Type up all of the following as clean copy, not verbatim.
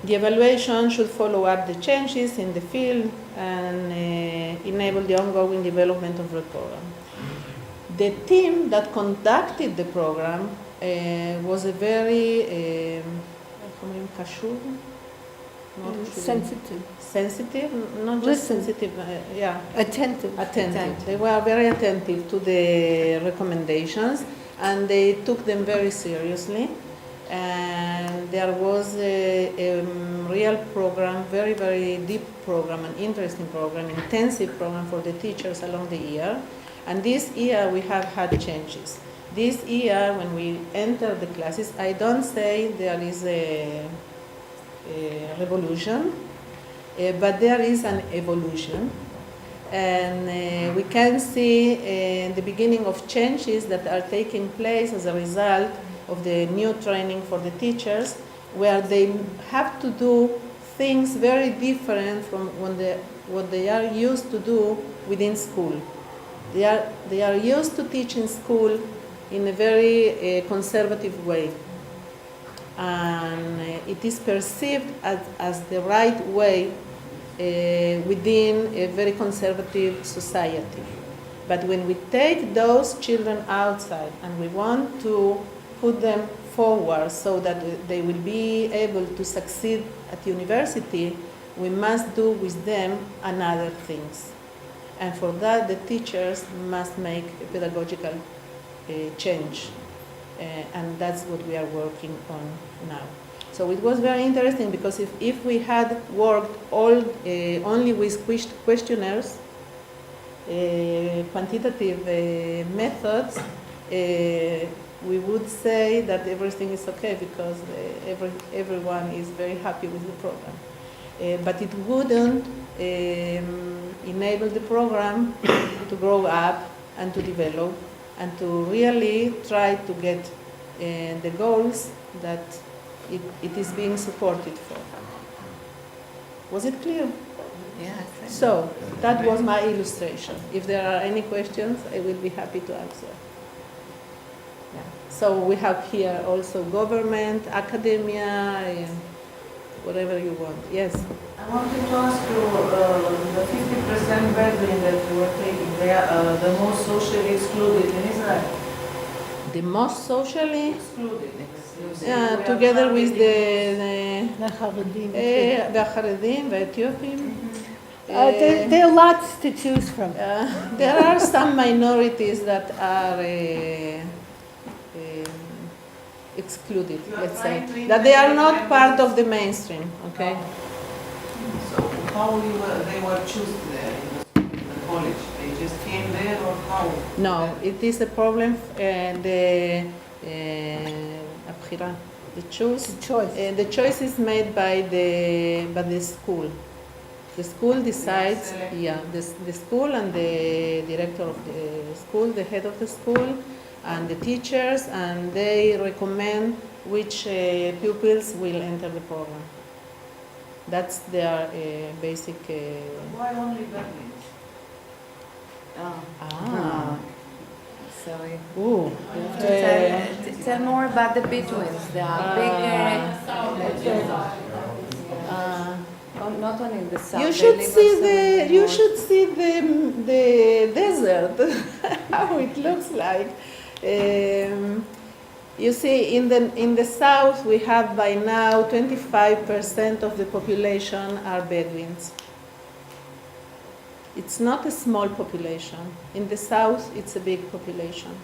The evaluation should follow up the changes in the field and enable the ongoing development of the program. The team that conducted the program was a very sensitive, not just sensitive, attentive. They were very attentive to the recommendations, and they took them very seriously. And there was a real program, very, very deep program, an interesting program, intensive program for the teachers along the year. And this year we have had changes. This year, when we enter the classes, I don't say there is a revolution, but there is an evolution. And we can see the beginning of changes that are taking place as a result of the new training for the teachers, where they have to do things very different from what they are used to do within school. They are used to teach in school in a very conservative way. And it is perceived as the right way within a very conservative society. But when we take those children outside and we want to put them forward so that they will be able to succeed at university, we must do with them another things. And for that, the teachers must make a pedagogical change. And that's what we are working on now. So it was very interesting, because if we had worked only with questionnaires, quantitative methods, we would say that everything is okay, because everyone is very happy with the program. But it wouldn't enable the program to grow up and to develop and to really try to get the goals that it is being supported for. Was it clear? Yeah. So that was my illustration. If there are any questions, I will be happy to answer. Yeah. So we have here also government, academia, whatever you want. Yes? I wanted to ask you, the 50% Bedouin that you were taking, they are the most socially excluded in Israel. The most socially Excluded. together with the Haredim, the Ethiopian. There are lots to choose from. There are some minorities that are excluded, let's say, that they are not part of the mainstream. Okay. So how they were chosen there in the college? They just came there, or how? No, it is a problem. The choice. The choice is made by the school. The school decides. Yeah, the school and the director of the school, the head of the school, and the teachers, and they recommend which pupils will enter the program. That's their basic. Why only Bedouins? Sorry. Ooh. Tell more about the Bedouins. They are big. Not only in the south. You should see the desert, how it looks like. You see, in the south, we have by now 25% of the population are Bedouins. It's not a small population. In the south, it's a big population,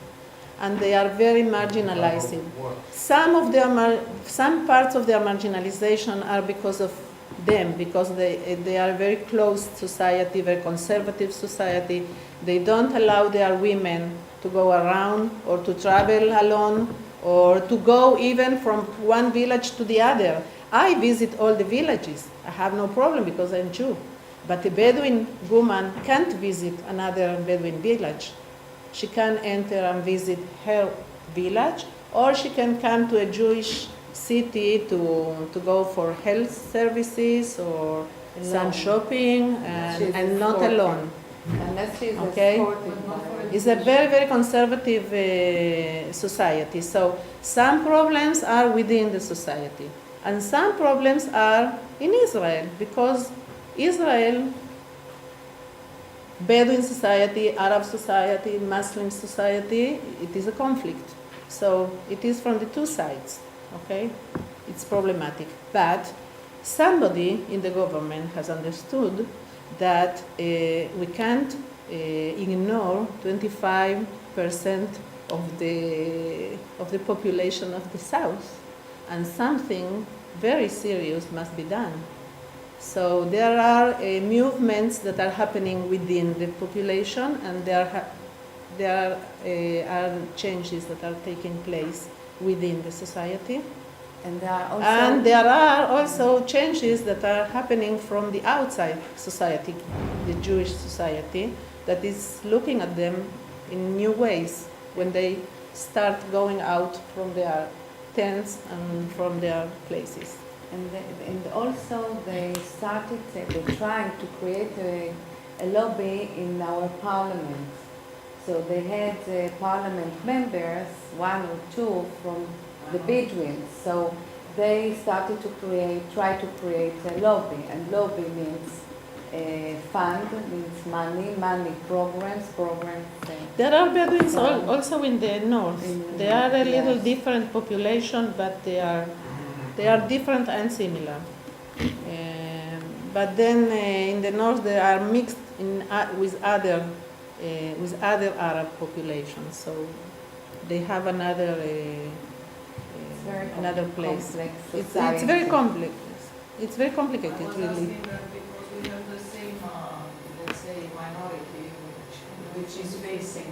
and they are very marginalized. Some parts of their marginalization are because of them, because they are a very closed society, very conservative society. They don't allow their women to go around or to travel alone or to go even from one village to the other. I visit all the villages. I have no problem because I'm Jew. But a Bedouin woman can't visit another Bedouin village. She can enter and visit her village, or she can come to a Jewish city to go for health services or some shopping, and not alone. Unless she's Okay? It's a very, very conservative society. So some problems are within the society. And some problems are in Israel, because Israel, Bedouin society, Arab society, Muslim society, it is a conflict. So it is from the two sides, okay? It's problematic. But somebody in the government has understood that we can't ignore 25% of the population of the South, and something very serious must be done. So there are movements that are happening within the population, and there are changes that are taking place within the society. And There are also changes that are happening from the outside society, the Jewish society, that is looking at them in new ways when they start going out from their tents and from their places. And also they trying to create a lobby in our parliament. So they had parliament members, one or two from the Bedouins. So they started to try to create a lobby. And lobby means fund, means money, programs. There are Bedouins also in the north. They are a little Yes. different population, but they are different and similar. But then in the north they are mixed with other Arab populations. So they have another place. It's very complex. It's very complicated, I was really. asking that because we have the same, let's say, minority, which is facing.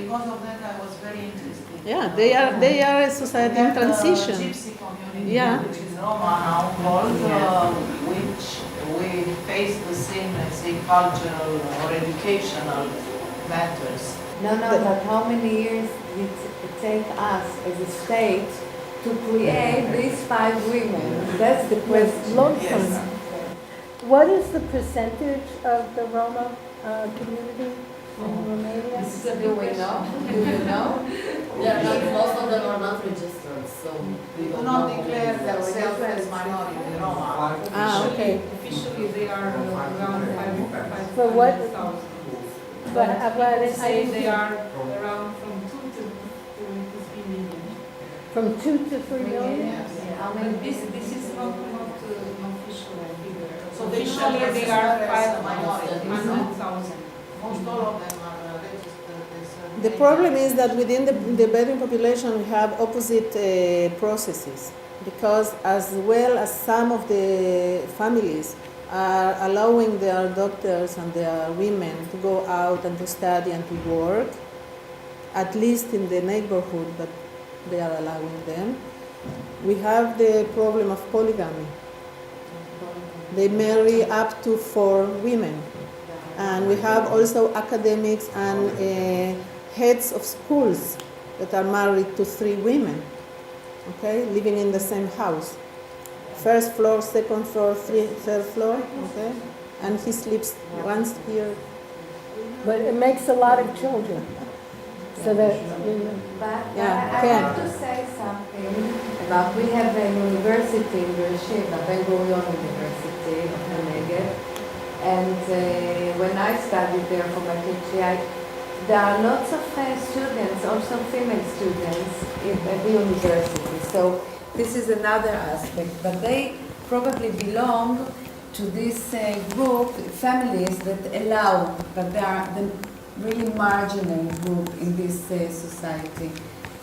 Because of that, I was very interested. Yeah, they are a society in transition. The Gypsy community, Yeah. which is Roma now called, which we face the same, let's say, cultural or educational matters. No, but how many years did it take us as a state to create these 5 women? That's the question. Long Yes. time. What is the percentage of the Roma community in Romania? Do we know? Do you know? Most of them are not registered, so They do not declare themselves as minority Roma. Okay. Officially, they are around 5,000. For what? But People say I they are around from 2 to 3 million. from 2 to 3 million? Yes. How But many? this is not an official figure. So they do not Officially, they register are as a minority, no? 500,000. Most all of them are registered as. The problem is that within the Bedouin population we have opposite processes, because as well as some of the families are allowing their doctors and their women to go out and to study and to work, at least in the neighborhood, but they are allowing them. We have the problem of polygamy. They marry up to 4 women. And we have also academics and heads of schools that are married to 3 women, okay, living in the same house. First floor, second floor, third floor, okay, and he sleeps once here. But it makes a lot of children. So that, But Yeah, I Ken. have to say something about, we have a university in Beersheba, Ben-Gurion University of the Negev, and when I studied there for my PhD, there are lots of students, also female students at the university. So this is another aspect, but they probably belong to this group, families that allow, but they are the really marginal group in this society.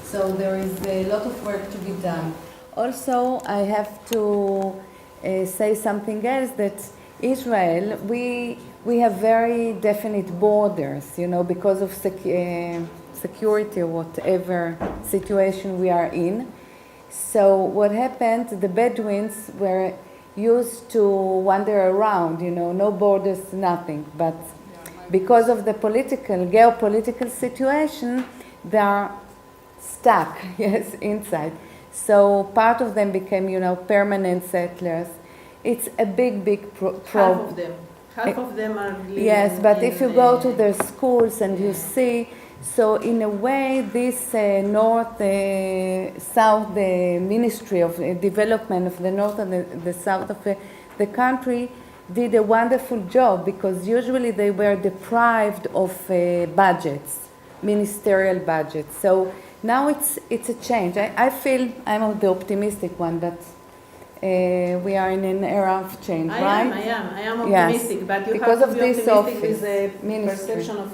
So there is a lot of work to be done. Also, I have to say something else, that Israel, we have very definite borders, because of security or whatever situation we are in. So what happened, the Bedouins were used to wander around, no borders, nothing. But because of the geopolitical situation, they are stuck, yes, inside. So part of them became, permanent settlers. It's a big Half of them are living Yes, but in if you go to their schools and you see So in a way, this north-south Ministry of Development of the north and the south of the country did a wonderful job, because usually they were deprived of budgets, ministerial budgets. So now it's a change. I feel I'm the optimistic one, that we are in an era of change, right? I am Yes, optimistic, but you because have of to be this optimistic with office, the ministry. perception of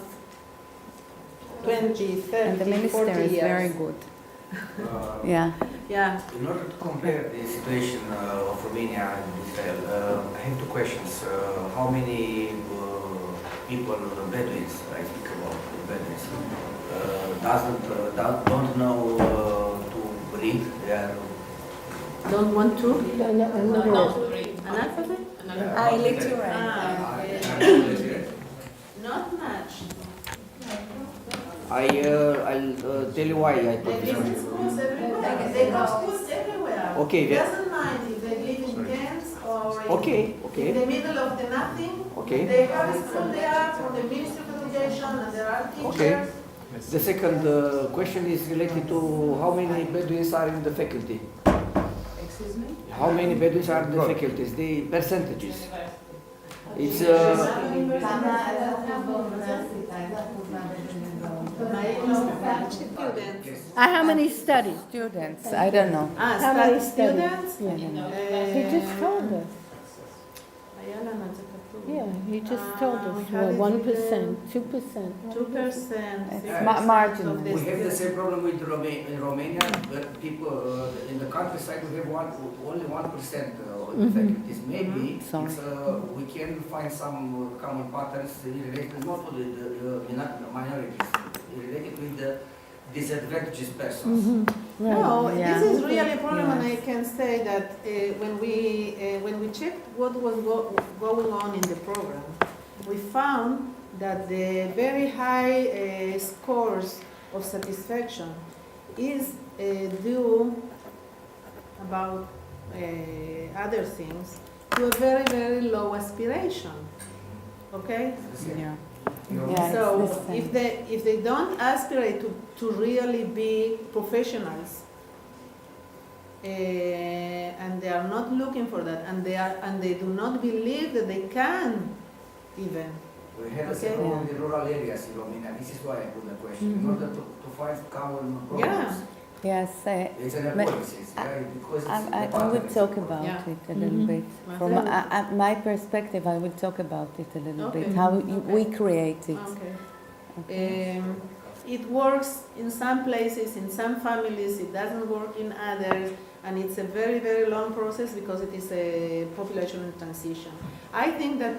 20, 30, And the 40 minister is years. very good. Yeah. Yeah. In order to compare the situation of Romania and Israel, I have two questions. How many people, Bedouins, I speak about Bedouins, don't know to read? They are Don't want to? Analphabet. Analphabet? Illiterate. Not much. I'll tell you why I They put this live in one. schools everywhere. They go schools everywhere. Okay, It that- doesn't mind if they live in tents or Okay, in okay. the middle of the nothing. Okay. They have a school there from the Ministry of Education, and there are teachers. Okay. The second question is related to how many Bedouins are in the faculty. Excuse me? How many Bedouins are in the faculties? The percentages. It's Students. How many studies? Students, I don't know. How many Students? Yeah. He just told us. Yeah, he just told us. we had it 1%, 2%. 2%. It's marginal. we have the same problem with in Romania, but people in the countryside we have only 1% of the faculties. Maybe Sorry. it's, we can find some common patterns related not to the minorities, related with the disadvantaged persons. No, Yeah. this is really a problem, and I Yes. can say that when we checked what was going on in the program, we found that the very high scores of satisfaction is due about other things to a very, very low aspiration. Okay? Yeah. You Yeah. So it's the same. if they don't aspire to really be professionals, and they are not looking for that, and they do not believe that they can even. We have the Okay. same problem in rural areas in Romania. This is why I put the question. In order to find common problems, Yes, it's an Ma- policies, yeah, because it's I the will patterns. talk about Yeah. it a little bit. From Okay. my perspective, I will talk about it a little Okay. bit, how Okay. we create it. Okay. Okay. It works in some places, in some families, it doesn't work in others, and it's a very, very long process because it is a population transition. I think that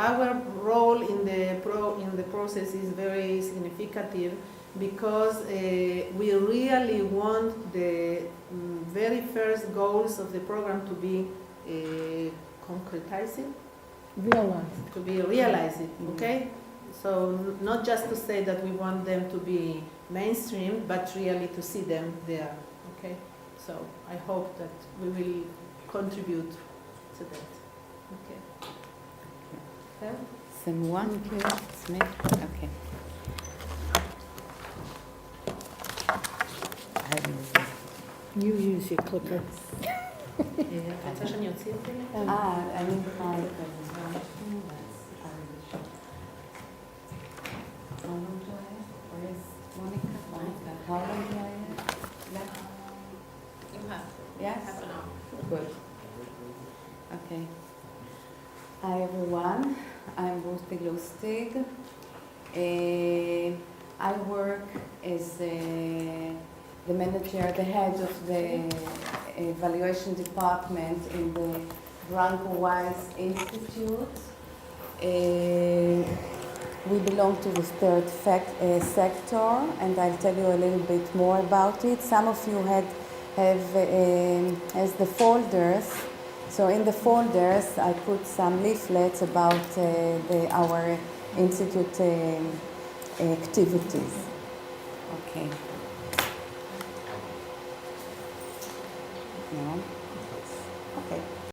our role in the process is very significant because we really want the very first goals of the program to be concretized, Realized. to be realized, okay? So not just to say that we want them to be mainstream, but really to see them there, okay? So I hope that we will contribute to that, okay? So, Someone? Smith? Okay. I will- You use your clicker. את רוצה שאני אוציא את זה? אני יכולה. How long do I have? Where is Monica? Monica, how long do I have left? You have Yes? half an hour. Good. Okay. Hi everyone, I'm Ruth Lustig. I work as the manager, the head of the evaluation department in the Branko Weiss Institute. We belong to the third sector, and I'll tell you a little bit more about it. Some of you have as the folders. So in the folders, I put some leaflets about our institute activities. Okay. No.